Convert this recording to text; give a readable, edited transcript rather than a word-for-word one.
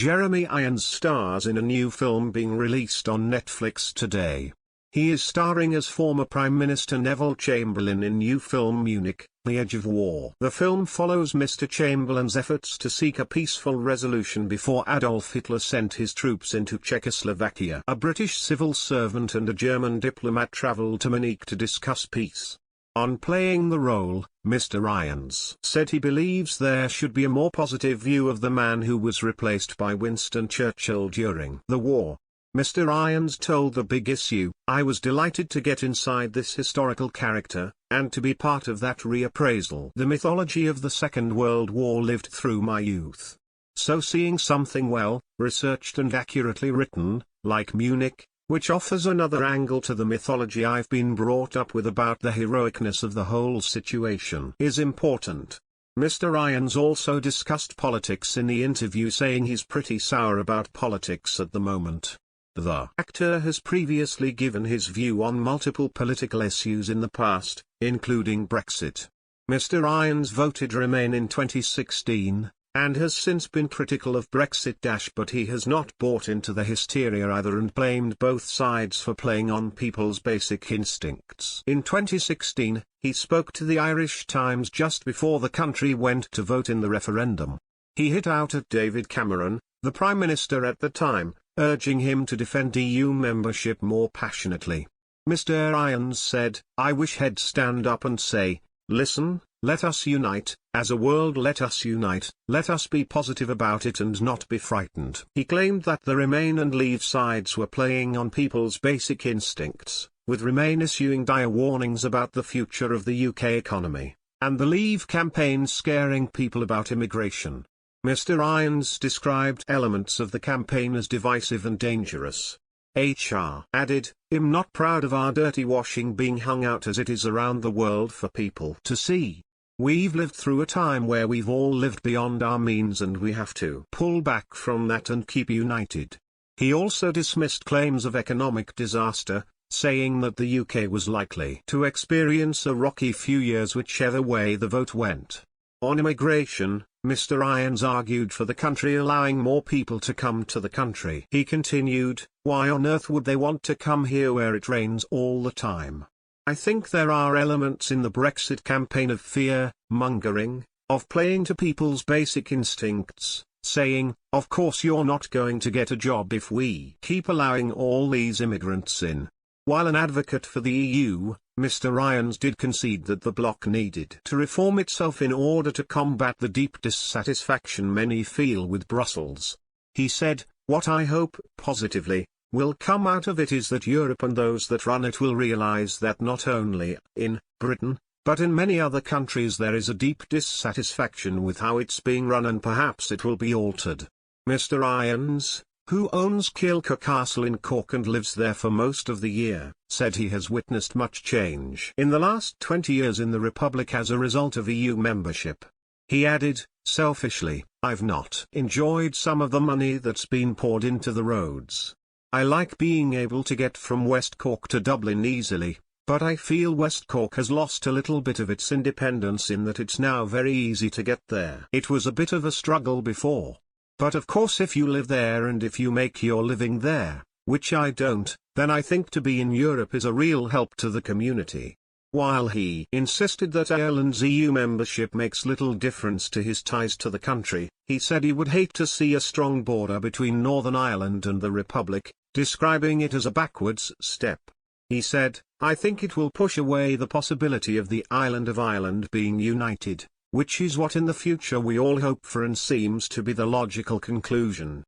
Jeremy Irons stars in a new film being released on Netflix today. He is starring as former Prime Minister Neville Chamberlain in new film Munich, The Edge of War. The film follows Mr. Chamberlain's efforts to seek a peaceful resolution before Adolf Hitler sent his troops into Czechoslovakia. A British civil servant and a German diplomat traveled to Munich to discuss peace. On playing the role, Mr. Irons said he believes there should be a more positive view of the man who was replaced by Winston Churchill during the war. Mr. Irons told The Big Issue, "I was delighted to get inside this historical character, and to be part of that reappraisal. The mythology of the Second World War lived through my youth. So seeing something well researched and accurately written, like Munich, which offers another angle to the mythology I've been brought up with about the heroicness of the whole situation, is important." Mr. Irons also discussed politics in the interview, saying he's pretty sour about politics at the moment. The actor has previously given his view on multiple political issues in the past, including Brexit. Mr. Irons voted Remain in 2016, and has since been critical of Brexit. But he has not bought into the hysteria either and blamed both sides for playing on people's basic instincts. In 2016, he spoke to the Irish Times just before the country went to vote in the referendum. He hit out at David Cameron, the Prime Minister at the time, urging him to defend EU membership more passionately. Mr. Irons said, "I wish he'd stand up and say, listen, let us unite, as a world let us unite, let us be positive about it and not be frightened." He claimed that the Remain and Leave sides were playing on people's basic instincts, with Remain issuing dire warnings about the future of the UK economy, and the Leave campaign scaring people about immigration. Mr. Irons described elements of the campaign as divisive and dangerous. HR added, "I'm not proud of our dirty washing being hung out as it is around the world for people to see. We've lived through a time where we've all lived beyond our means and we have to pull back from that and keep united." He also dismissed claims of economic disaster, saying that the UK was likely to experience a rocky few years whichever way the vote went. On immigration, Mr. Irons argued for the country allowing more people to come to the country. He continued, "Why on earth would they want to come here where it rains all the time? I think there are elements in the Brexit campaign of fear-mongering, of playing to people's basic instincts, saying, of course you're not going to get a job if we keep allowing all these immigrants in." While an advocate for the EU, Mr. Irons did concede that the bloc needed to reform itself in order to combat the deep dissatisfaction many feel with Brussels. He said, "What I hope, positively, will come out of it is that Europe and those that run it will realise that not only in Britain, but in many other countries there is a deep dissatisfaction with how it's being run and perhaps it will be altered." Mr. Irons, who owns Kilcar Castle in Cork and lives there for most of the year, said he has witnessed much change in the last 20 years in the Republic as a result of EU membership. He added, "Selfishly, I've not enjoyed some of the money that's been poured into the roads. I like being able to get from West Cork to Dublin easily, but I feel West Cork has lost a little bit of its independence in that it's now very easy to get there. It was a bit of a struggle before. But of course if you live there and if you make your living there, which I don't, then I think to be in Europe is a real help to the community." While he insisted that Ireland's EU membership makes little difference to his ties to the country, he said he would hate to see a strong border between Northern Ireland and the Republic, describing it as a backwards step. He said, "I think it will push away the possibility of the island of Ireland being united, which is what in the future we all hope for and seems to be the logical conclusion."